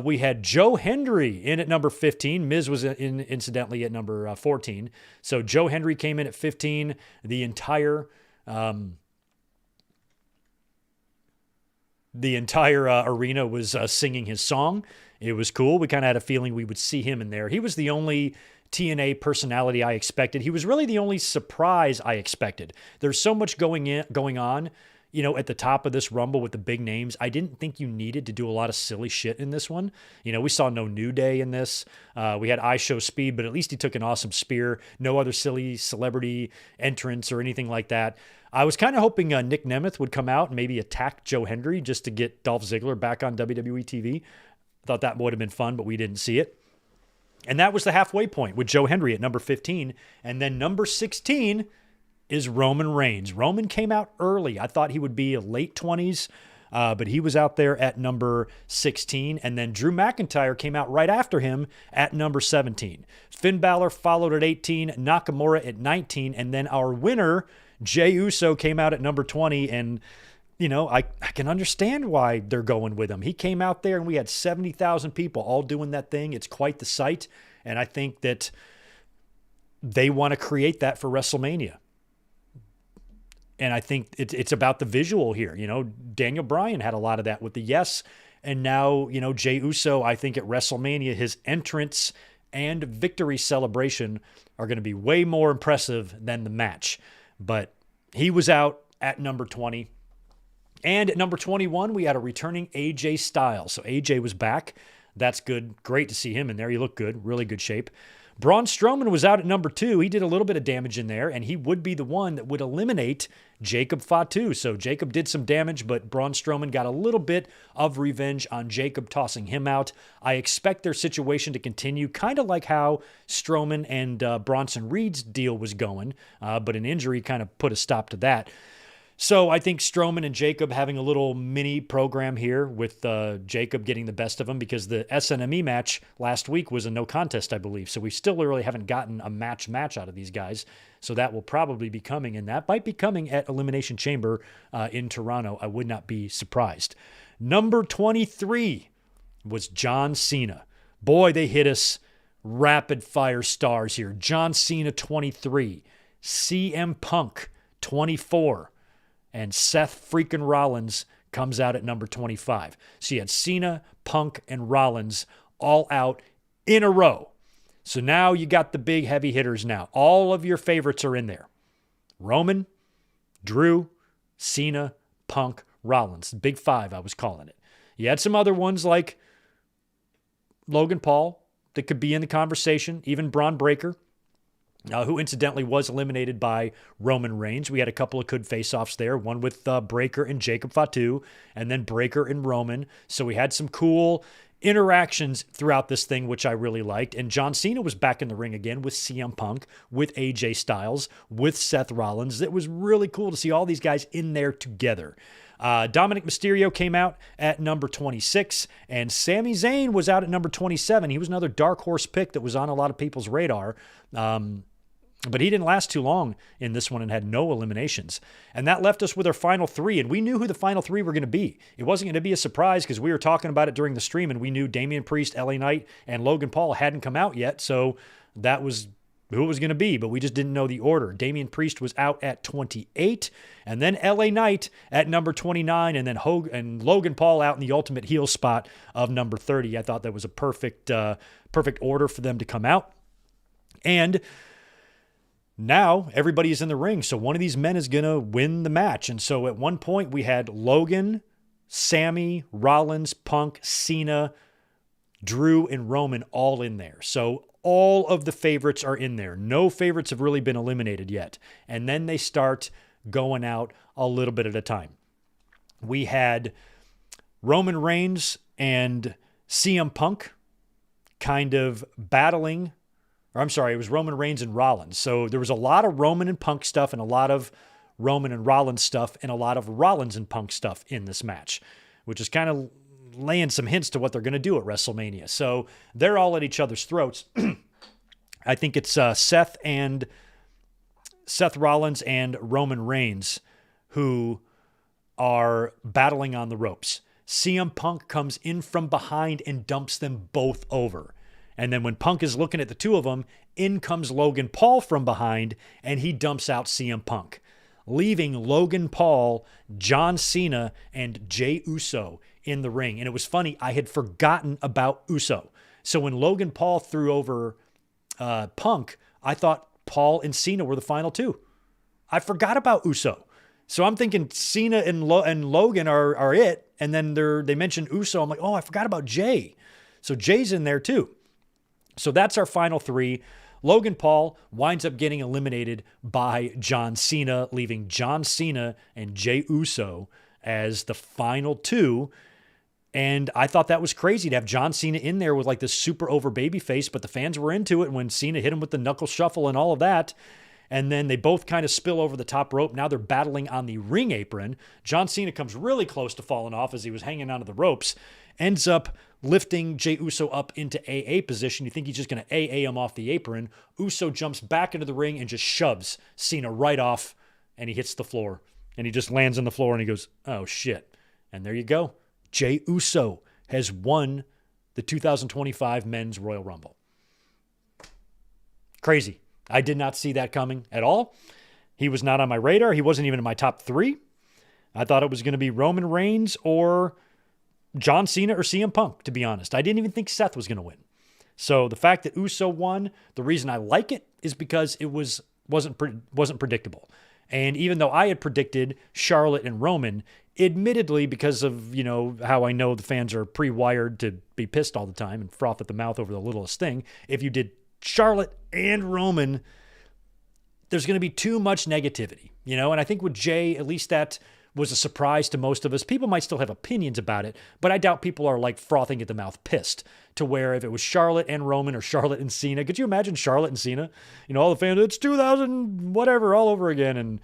We had Joe Hendry in at number 15. Miz was incidentally at number 14. So Joe Hendry came in at 15. The entire arena was singing his song. It was cool. We kind of had a feeling we would see him in there. He was the only TNA personality I expected. He was really the only surprise I expected. There's so much going on, at the top of this Rumble with the big names. I didn't think you needed to do a lot of silly shit in this one. We saw no New Day in this. We had I Show Speed, but at least he took an awesome spear. No other silly celebrity entrance or anything like that. I was kind of hoping Nick Nemeth would come out and maybe attack Joe Hendry just to get Dolph Ziggler back on WWE TV. Thought that would have been fun, but we didn't see it. And that was the halfway point with Joe Hendry at number 15. And then number 16 is Roman Reigns. Roman came out early. I thought he would be a late 20s But he was out there at number 16. And then Drew McIntyre came out right after him at number 17. Finn Balor followed at 18, Nakamura at 19. And then our winner, Jey Uso, came out at number 20. And, you know, I can understand why they're going with him. He came out there and we had 70,000 people all doing that thing. It's quite the sight. And I think that they want to create that for WrestleMania. And I think it's about the visual here. You know, Daniel Bryan had a lot of that with the Yes. And now, you know, Jey Uso, I think at WrestleMania, his entrance and victory celebration are going to be way more impressive than the match. But he was out at number 20. And at number 21, we had a returning AJ Styles. So AJ was back. That's good. Great to see him in there. He looked good. Really good shape. Braun Strowman was out at number 2. He did a little bit of damage in there, and he would be the one that would eliminate Jacob Fatu. So Jacob did some damage, but Braun Strowman got a little bit of revenge on Jacob, tossing him out. I expect their situation to continue, kind of like how Strowman and Bronson Reed's deal was going, but an injury kind of put a stop to that. So I think Strowman and Jacob having a little mini program here with Jacob getting the best of him, because the SNME match last week was a no contest, I believe. So we still really haven't gotten a match out of these guys. So that will probably be coming, and that might be coming at Elimination Chamber in Toronto. I would not be surprised. Number 23 was John Cena. Boy, they hit us rapid fire stars here. John Cena, 23. CM Punk, 24. And Seth freaking Rollins comes out at number 25. So you had Cena, Punk, and Rollins all out in a row. So now you got the big heavy hitters now. All of your favorites are in there. Roman, Drew, Cena, Punk, Rollins. Big five, I was calling it. You had some other ones like Logan Paul that could be in the conversation, even Braun Breaker, who incidentally was eliminated by Roman Reigns. We had a couple of good face-offs there, one with Breaker and Jacob Fatu, and then Breaker and Roman. So we had some cool interactions throughout this thing, which I really liked. And John Cena was back in the ring again with CM Punk, with AJ Styles, with Seth Rollins. It was really cool to see all these guys in there together. Dominic Mysterio came out at number 26, and Sami Zayn was out at number 27. He was another dark horse pick that was on a lot of people's radar. But he didn't last too long in this one and had no eliminations. And that left us with our final three, and we knew who the final three were going to be. It wasn't going to be a surprise because we were talking about it during the stream, and we knew Damian Priest, LA Knight, and Logan Paul hadn't come out yet, so that was who it was going to be, but we just didn't know the order. Damian Priest was out at 28, and then LA Knight at number 29, and then Logan Paul out in the ultimate heel spot of number 30. I thought that was a perfect order for them to come out. And now everybody's in the ring, so one of these men is going to win the match. And so at one point we had Logan, Sammy, Rollins, Punk, Cena, Drew, and Roman all in there. So all of the favorites are in there. No favorites have really been eliminated yet. And then they start going out a little bit at a time. We had Roman Reigns and CM Punk kind of battling. Or I'm sorry, it was Roman Reigns and Rollins. So there was a lot of Roman and Punk stuff and a lot of Roman and Rollins stuff and a lot of Rollins and Punk stuff in this match, which is kind of laying some hints to what they're going to do at WrestleMania. So they're all at each other's throats. I think it's Seth Rollins and Roman Reigns who are battling on the ropes. CM Punk comes in from behind and dumps them both over. And then when Punk is looking at the two of them, in comes Logan Paul from behind, and he dumps out CM Punk, leaving Logan Paul, John Cena, and Jey Uso in the ring. And it was funny, I had forgotten about Uso. So when Logan Paul threw over Punk, I thought Paul and Cena were the final two. I forgot about Uso. So I'm thinking Cena and Logan are it, and then they mentioned Uso. I'm like, oh, I forgot about Jey. So Jey's in there too. So that's our final three. Logan Paul winds up getting eliminated by John Cena, leaving John Cena and Jey Uso as the final two. And I thought that was crazy to have John Cena in there with like this super over baby face, but the fans were into it when Cena hit him with the knuckle shuffle and all of that. And then they both kind of spill over the top rope. Now they're battling on the ring apron. John Cena comes really close to falling off as he was hanging onto the ropes. Ends up lifting Jey Uso up into AA position. You think he's just going to AA him off the apron. Uso jumps back into the ring and just shoves Cena right off, and he hits the floor. And he just lands on the floor and he goes, oh shit. And there you go. Jey Uso has won the 2025 Men's Royal Rumble. Crazy. I did not see that coming at all. He was not on my radar. He wasn't even in my top 3. I thought it was going to be Roman Reigns or John Cena or CM Punk, to be honest. I didn't even think Seth was going to win. So the fact that Uso won, the reason I like it is because it wasn't predictable. And even though I had predicted Charlotte and Roman, admittedly, because of, how I know the fans are pre-wired to be pissed all the time and froth at the mouth over the littlest thing, if you did Charlotte and Roman, there's going to be too much negativity, and I think with Jey, at least that was a surprise to most of us. People might still have opinions about it, but I doubt people are like frothing at the mouth pissed to where if it was Charlotte and Roman or Charlotte and Cena, could you imagine Charlotte and Cena? All the fans, it's 2000 whatever all over again and,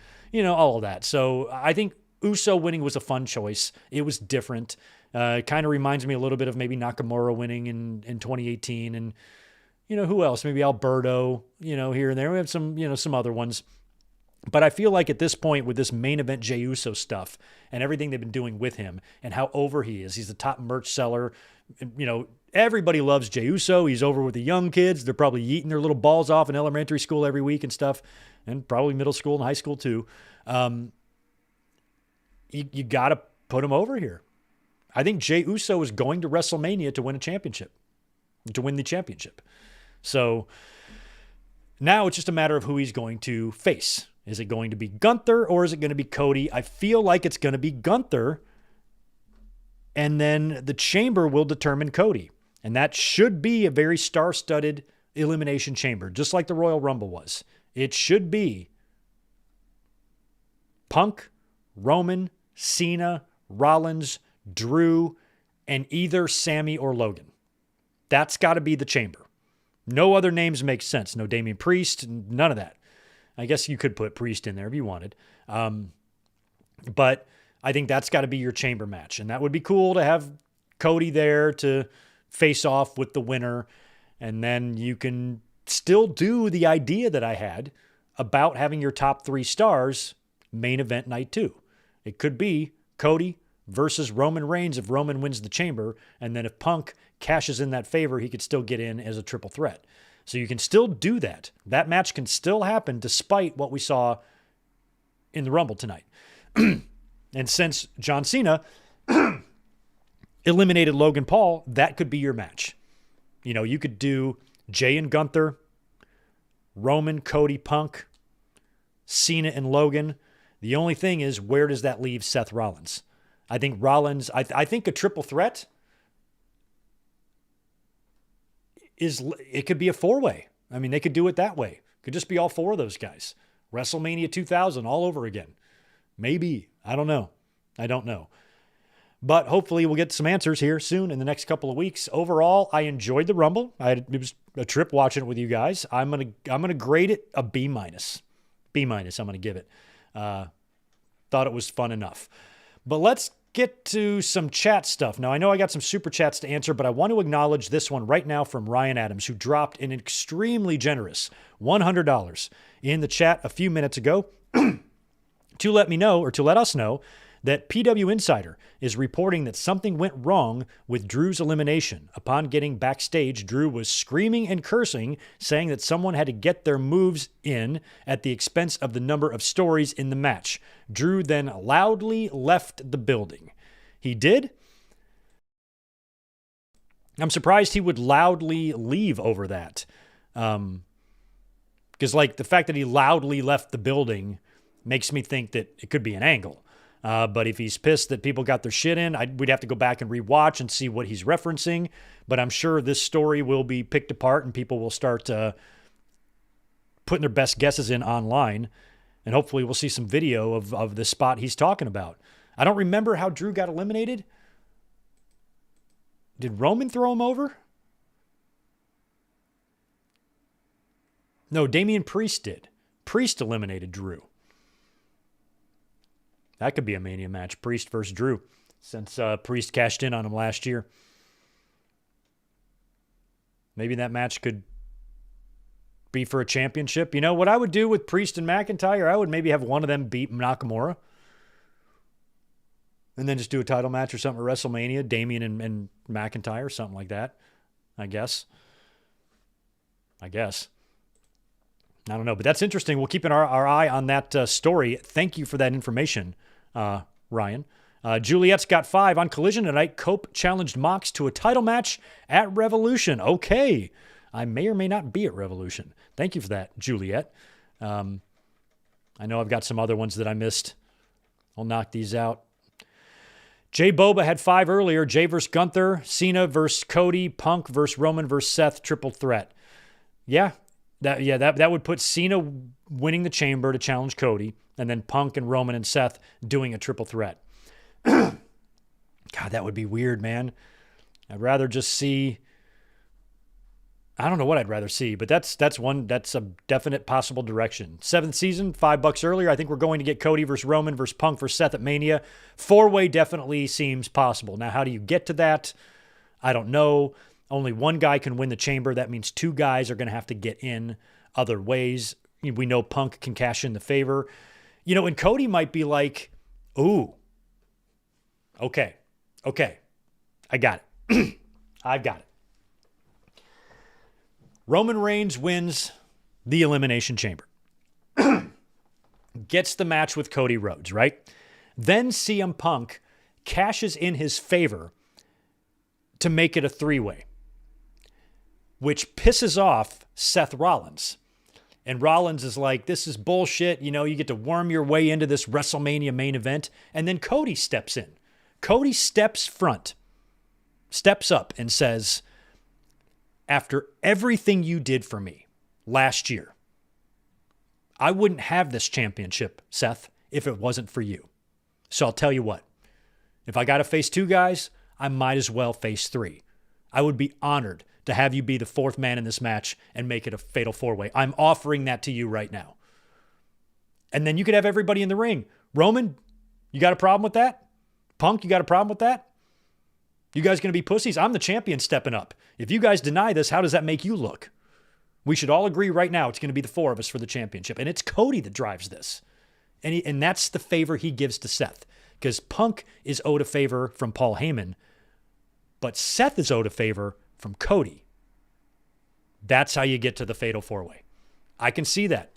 all of that. So I think Uso winning was a fun choice. It was different. It kind of reminds me a little bit of maybe Nakamura winning in 2018 and, who else? Maybe Alberto, here and there. We have some other ones. But I feel like at this point with this main event Jey Uso stuff and everything they've been doing with him and how over he is, he's the top merch seller. Everybody loves Jey Uso. He's over with the young kids. They're probably eating their little balls off in elementary school every week and stuff, and probably middle school and high school too. You got to put him over here. I think Jey Uso is going to WrestleMania to win a championship, to win the championship. So now it's just a matter of who he's going to face. Is it going to be Gunther or is it going to be Cody? I feel like it's going to be Gunther, and then the chamber will determine Cody. And that should be a very star-studded elimination chamber, just like the Royal Rumble was. It should be Punk, Roman, Cena, Rollins, Drew, and either Sammy or Logan. That's got to be the chamber. No other names make sense. No Damian Priest, none of that. I guess you could put Priest in there if you wanted. But I think that's got to be your chamber match. And that would be cool to have Cody there to face off with the winner. And then you can still do the idea that I had about having your top 3 stars main event night 2. It could be Cody versus Roman Reigns if Roman wins the chamber. And then if Punk cashes in that favor, he could still get in as a triple threat. So you can still do that. That match can still happen despite what we saw in the Rumble tonight. And since John Cena eliminated Logan Paul, that could be your match. You could do Jey and Gunther, Roman, Cody, Punk, Cena and Logan. The only thing is, where does that leave Seth Rollins? I think Rollins, I think a triple threat it could be a 4-way. I mean, they could do it that way. It could just be all 4 of those guys. WrestleMania 2000 all over again. Maybe. I don't know. But hopefully we'll get some answers here soon in the next couple of weeks. Overall, I enjoyed the Rumble. It was a trip watching it with you guys. I'm gonna grade it a B-. B-. I'm gonna give it. Thought it was fun enough. But let's get to some chat stuff. Now, I know I got some super chats to answer, but I want to acknowledge this one right now from Ryan Adams, who dropped an extremely generous $100 in the chat a few minutes ago to let me know, or to let us know, that PW Insider is reporting that something went wrong with Drew's elimination. Upon getting backstage, Drew was screaming and cursing, saying that someone had to get their moves in at the expense of the number of stories in the match. Drew then loudly left the building. He did? I'm surprised he would loudly leave over that. Because, the fact that he loudly left the building makes me think that it could be an angle. But if he's pissed that people got their shit in, we'd have to go back and rewatch and see what he's referencing. But I'm sure this story will be picked apart and people will start putting their best guesses in online. And hopefully we'll see some video of the spot he's talking about. I don't remember how Drew got eliminated. Did Roman throw him over? No, Damian Priest did. Priest eliminated Drew. That could be a Mania match, Priest versus Drew, since Priest cashed in on him last year. Maybe that match could be for a championship. You know, what I would do with Priest and McIntyre, I would maybe have one of them beat Nakamura. And then just do a title match or something at WrestleMania, Damian and McIntyre, something like that, I guess. I don't know, but that's interesting. We'll keep our eye on that story. Thank you for that information, Ryan. Juliet's got 5 on Collision tonight. Cope challenged Mox to a title match at Revolution. Okay. I may or may not be at Revolution. Thank you for that, Juliet. I know I've got some other ones that I missed. I'll knock these out. Jay Boba had 5 earlier. Jay versus Gunther, Cena versus Cody, Punk versus Roman versus Seth, triple threat. Yeah, that would put Cena winning the Chamber to challenge Cody, and then Punk and Roman and Seth doing a triple threat. God, that would be weird, man. I'd rather just see... I don't know what I'd rather see, but that's a definite possible direction. 7th season, $5 earlier. I think we're going to get Cody versus Roman versus Punk versus Seth at Mania. 4-way definitely seems possible. Now, how do you get to that? I don't know. Only one guy can win the Chamber. That means 2 guys are going to have to get in other ways. We know Punk can cash in the favor. You know, and Cody might be like, ooh, okay, I got it. I've got it. Roman Reigns wins the Elimination Chamber. Gets the match with Cody Rhodes, right? Then CM Punk cashes in his favor to make it a 3-way, which pisses off Seth Rollins. And Rollins is like, this is bullshit. You know, you get to worm your way into this WrestleMania main event. And then Cody steps in. Cody steps up and says, after everything you did for me last year, I wouldn't have this championship, Seth, if it wasn't for you. So I'll tell you what, if I got to face 2 guys, I might as well face 3. I would be honored to have you be the 4th man in this match and make it a fatal 4-way. I'm offering that to you right now. And then you could have everybody in the ring. Roman, you got a problem with that? Punk, you got a problem with that? You guys going to be pussies? I'm the champion stepping up. If you guys deny this, how does that make you look? We should all agree right now it's going to be the 4 of us for the championship. And it's Cody that drives this. And that's the favor he gives to Seth. Because Punk is owed a favor from Paul Heyman. But Seth is owed a favor from Cody. That's how you get to the fatal 4-way. I can see that.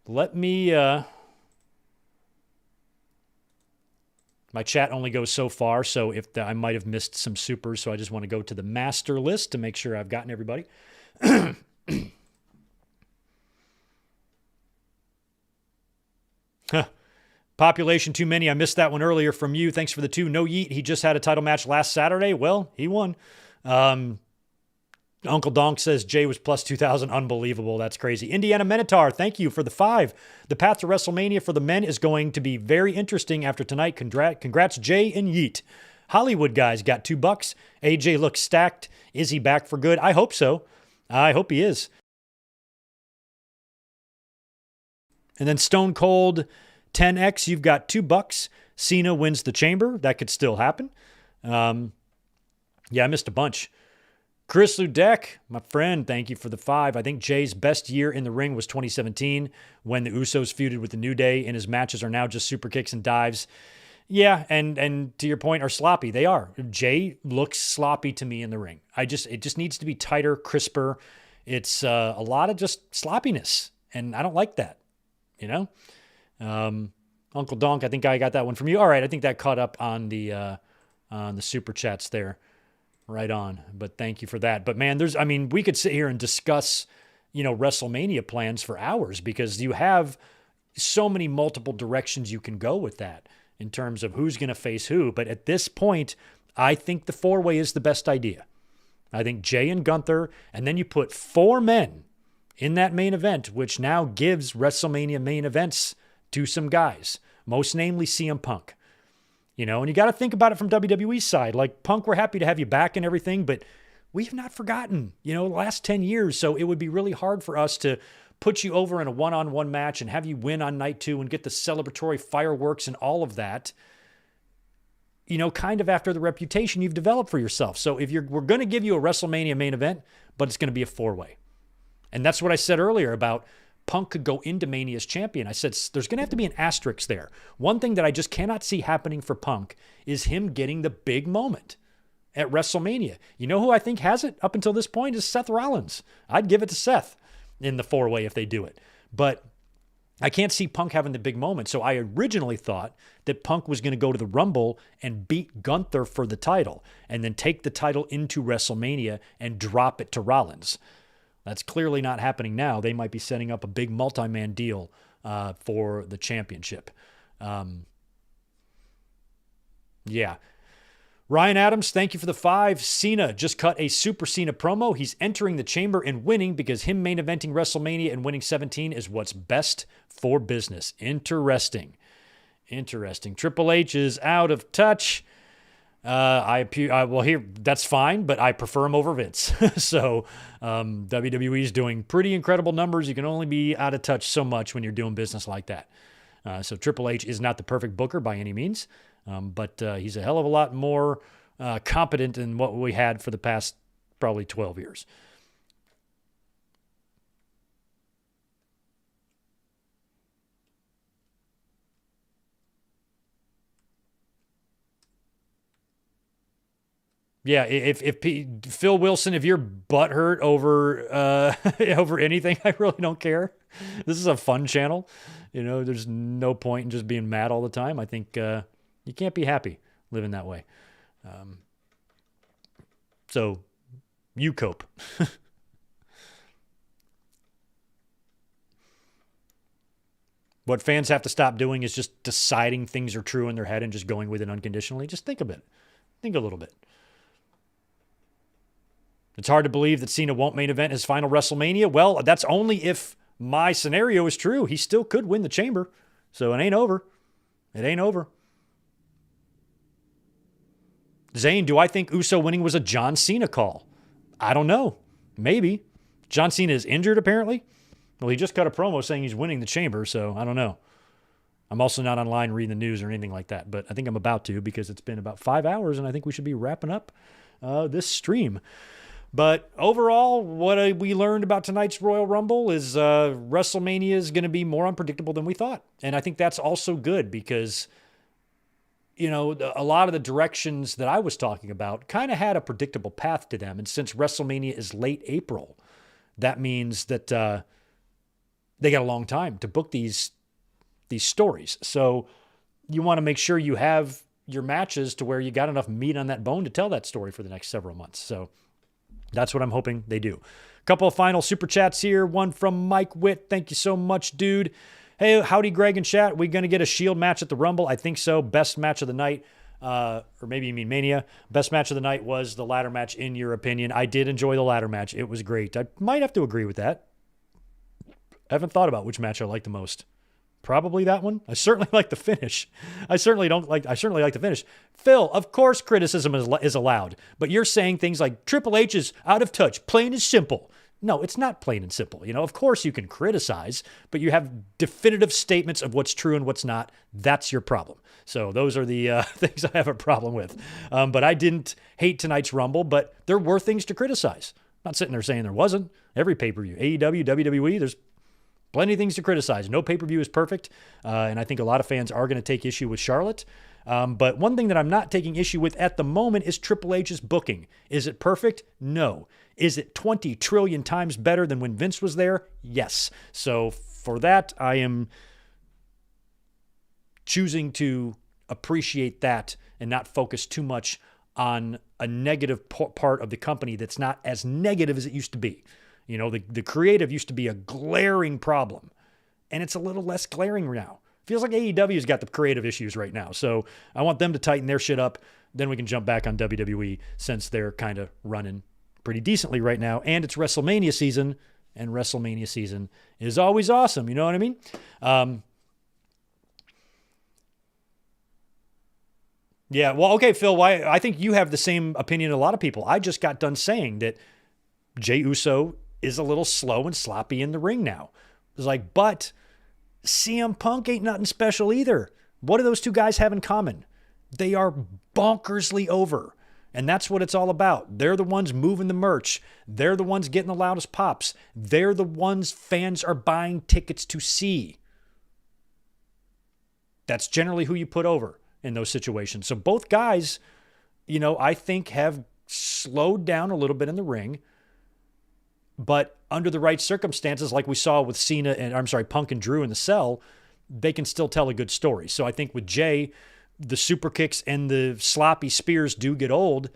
Let me... my chat only goes so far, so I might have missed some supers, so I just want to go to the master list to make sure I've gotten everybody. Population too many. I missed that one earlier from you. Thanks for the 2. No Yeet. He just had a title match last Saturday. Well, he won. Uncle Donk says Jay was plus 2,000. Unbelievable. That's crazy. Indiana Minotaur, thank you for the 5. The path to WrestleMania for the men is going to be very interesting after tonight. Congrats, Jay and Yeet. Hollywood guys got $2. AJ looks stacked. Is he back for good? I hope so. I hope he is. And then Stone Cold 10X, you've got $2. Cena wins the Chamber. That could still happen. Yeah, I missed a bunch. Chris Ludek, my friend, thank you for the 5. I think Jay's best year in the ring was 2017 when the Usos feuded with the New Day, and his matches are now just super kicks and dives. Yeah, and to your point, are sloppy. They are. Jay looks sloppy to me in the ring. It just needs to be tighter, crisper. It's a lot of just sloppiness, and I don't like that, you know? Uncle Donk, I think I got that one from you. All right, I think that caught up on the super chats there. Right on. But thank you for that. But man, we could sit here and discuss, WrestleMania plans for hours because you have so many multiple directions you can go with that in terms of who's going to face who. But at this point, I think the 4-way is the best idea. I think Jay and Gunther, and then you put 4 men in that main event, which now gives WrestleMania main events to some guys, most namely CM Punk. And you got to think about it from WWE's side. Like, Punk, we're happy to have you back and everything, but we have not forgotten, the last 10 years. So it would be really hard for us to put you over in a one-on-one match and have you win on night 2 and get the celebratory fireworks and all of that, kind of after the reputation you've developed for yourself. So we're going to give you a WrestleMania main event, but it's going to be a 4-way. And that's what I said earlier about Punk could go into Mania as champion. I said there's going to have to be an asterisk there. One thing that I just cannot see happening for Punk is him getting the big moment at WrestleMania. You know who I think has it up until this point is Seth Rollins. I'd give it to Seth in the 4-way if they do it. But I can't see Punk having the big moment. So I originally thought that Punk was going to go to the Rumble and beat Gunther for the title and then take the title into WrestleMania and drop it to Rollins. That's clearly not happening now. They might be setting up a big multi-man deal for the championship. Yeah. Ryan Adams, thank you for the 5. Cena just cut a Super Cena promo. He's entering the chamber and winning because him main eventing WrestleMania and winning 17 is what's best for business. Interesting. Triple H is out of touch. That's fine, but I prefer him over Vince. So WWE is doing pretty incredible numbers. You can only be out of touch so much when you're doing business like that. So Triple H is not the perfect booker by any means, but he's a hell of a lot more competent than what we had for the past probably 12 years. Yeah, if Phil Wilson, if you're butthurt over over anything, I really don't care. This is a fun channel. There's no point in just being mad all the time. I think you can't be happy living that way. So you cope. What fans have to stop doing is just deciding things are true in their head and just going with it unconditionally. Just think a bit. Think a little bit. It's hard to believe that Cena won't main event his final WrestleMania. Well, that's only if my scenario is true. He still could win the chamber. So it ain't over. It ain't over. Zane, do I think Uso winning was a John Cena call? I don't know. Maybe. John Cena is injured, apparently. Well, he just cut a promo saying he's winning the chamber, so I don't know. I'm also not online reading the news or anything like that, but I think I'm about to because it's been about 5 hours, and I think we should be wrapping up this stream. But overall, what we learned about tonight's Royal Rumble is WrestleMania is going to be more unpredictable than we thought. And I think that's also good because, a lot of the directions that I was talking about kind of had a predictable path to them. And since WrestleMania is late April, that means that they got a long time to book these stories. So you want to make sure you have your matches to where you got enough meat on that bone to tell that story for the next several months. So that's what I'm hoping they do. A couple of final super chats here. One from Mike Witt. Thank you so much, dude. Hey, howdy, Greg and chat. We going to get a Shield match at the Rumble? I think so. Best match of the night, or maybe you mean Mania. Best match of the night was the ladder match, in your opinion. I did enjoy the ladder match. It was great. I might have to agree with that. I haven't thought about which match I like the most. Probably that one. I certainly like the finish. I certainly like the finish. Phil, of course criticism is allowed, but you're saying things like Triple H is out of touch, plain and simple. No, it's not plain and simple. Of course you can criticize, but you have definitive statements of what's true and what's not. That's your problem. So those are the things I have a problem with. But I didn't hate tonight's Rumble, but there were things to criticize. I'm not sitting there saying there wasn't. Every pay-per-view, AEW, WWE, there's plenty of things to criticize. No pay-per-view is perfect, and I think a lot of fans are going to take issue with Charlotte. But one thing that I'm not taking issue with at the moment is Triple H's booking. Is it perfect? No. Is it 20 trillion times better than when Vince was there? Yes. So for that, I am choosing to appreciate that and not focus too much on a negative part of the company that's not as negative as it used to be. The creative used to be a glaring problem, and it's a little less glaring now. Feels like AEW's got the creative issues right now. So I want them to tighten their shit up. Then we can jump back on WWE since they're kind of running pretty decently right now. And it's WrestleMania season, and WrestleMania season is always awesome. You know what I mean? Yeah, well, okay, Phil, why I think you have the same opinion a lot of people. I just got done saying that Jey Uso is a little slow and sloppy in the ring now. It's like, but CM Punk ain't nothing special either. What do those two guys have in common? They are bonkersly over. And that's what it's all about. They're the ones moving the merch. They're the ones getting the loudest pops. They're the ones fans are buying tickets to see. That's generally who you put over in those situations. So both guys, I think have slowed down a little bit in the ring, but under the right circumstances, like we saw with Punk and Drew in the Cell, they can still tell a good story. So I think with Jay, the super kicks and the sloppy spears do get old.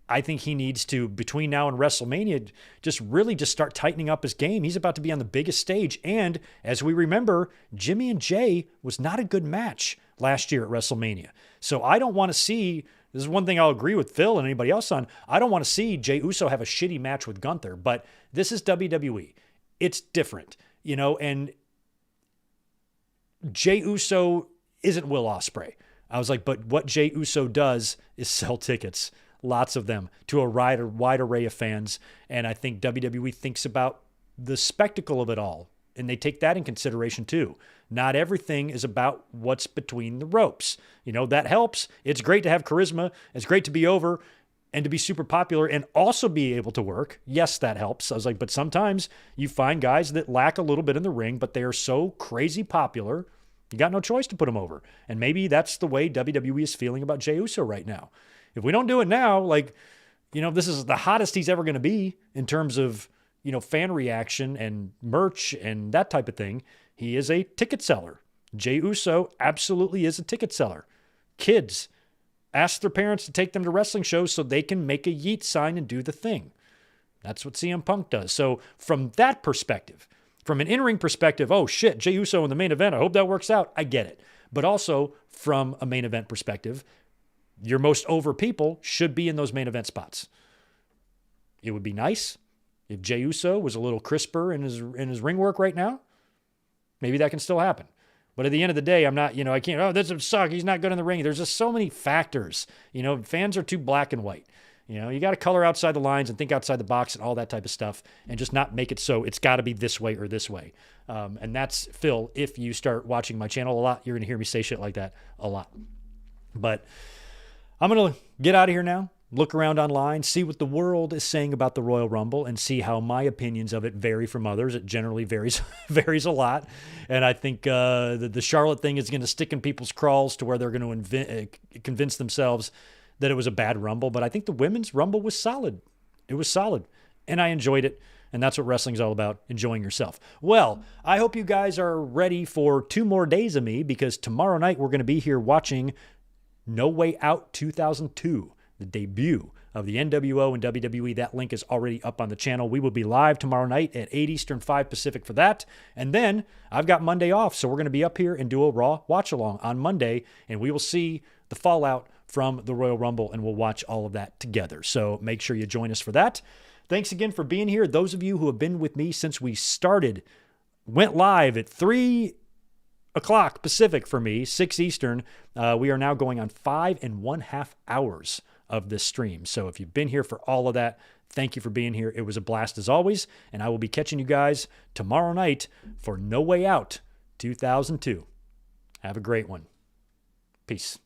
I think he needs to, between now and WrestleMania, just start tightening up his game. He's about to be on the biggest stage. And as we remember, Jimmy and Jay was not a good match last year at WrestleMania. So I don't want to see, this is one thing I'll agree with Phil and anybody else on, I don't want to see Jey Uso have a shitty match with Gunther, but this is WWE. It's different, and Jey Uso isn't Will Ospreay. I was like, but what Jey Uso does is sell tickets, lots of them, to a wide array of fans. And I think WWE thinks about the spectacle of it all, and they take that in consideration too. Not everything is about what's between the ropes. That helps. It's great to have charisma. It's great to be over and to be super popular and also be able to work. Yes, that helps. I was like, but sometimes you find guys that lack a little bit in the ring, but they are so crazy popular, you got no choice to put them over. And maybe that's the way WWE is feeling about Jey Uso right now. If we don't do it now, this is the hottest he's ever going to be in terms of, fan reaction and merch and that type of thing. He is a ticket seller. Jey Uso absolutely is a ticket seller. Kids ask their parents to take them to wrestling shows so they can make a yeet sign and do the thing. That's what CM Punk does. So from that perspective, from an in-ring perspective, oh shit, Jey Uso in the main event, I hope that works out. I get it. But also from a main event perspective, your most over people should be in those main event spots. It would be nice if Jey Uso was a little crisper in his ring work right now. Maybe that can still happen. But at the end of the day, I'm not, I can't, this would suck. He's not good in the ring. There's just so many factors. Fans are too black and white. You got to color outside the lines and think outside the box and all that type of stuff and just not make it so it's got to be this way or this way. And that's, Phil, if you start watching my channel a lot, you're going to hear me say shit like that a lot. But I'm going to get out of here now, look around online, see what the world is saying about the Royal Rumble, and see how my opinions of it vary from others. It generally varies a lot. And I think the Charlotte thing is going to stick in people's crawls to where they're going to convince themselves that it was a bad Rumble. But I think the women's Rumble was solid. It was solid. And I enjoyed it. And that's what wrestling's all about, enjoying yourself. Well, I hope you guys are ready for 2 more days of me, because tomorrow night we're going to be here watching No Way Out 2002, the debut of the NWO and WWE. That link is already up on the channel. We will be live tomorrow night at 8 Eastern, 5 Pacific for that. And then I've got Monday off, so we're going to be up here and do a Raw watch-along on Monday, and we will see the fallout from the Royal Rumble, and we'll watch all of that together. So make sure you join us for that. Thanks again for being here. Those of you who have been with me since we started, went live at 3 o'clock Pacific for me, 6 Eastern. We are now going on 5.5 hours of this stream. So if you've been here for all of that, thank you for being here. It was a blast as always, and I will be catching you guys tomorrow night for No Way Out 2002. Have a great one. Peace.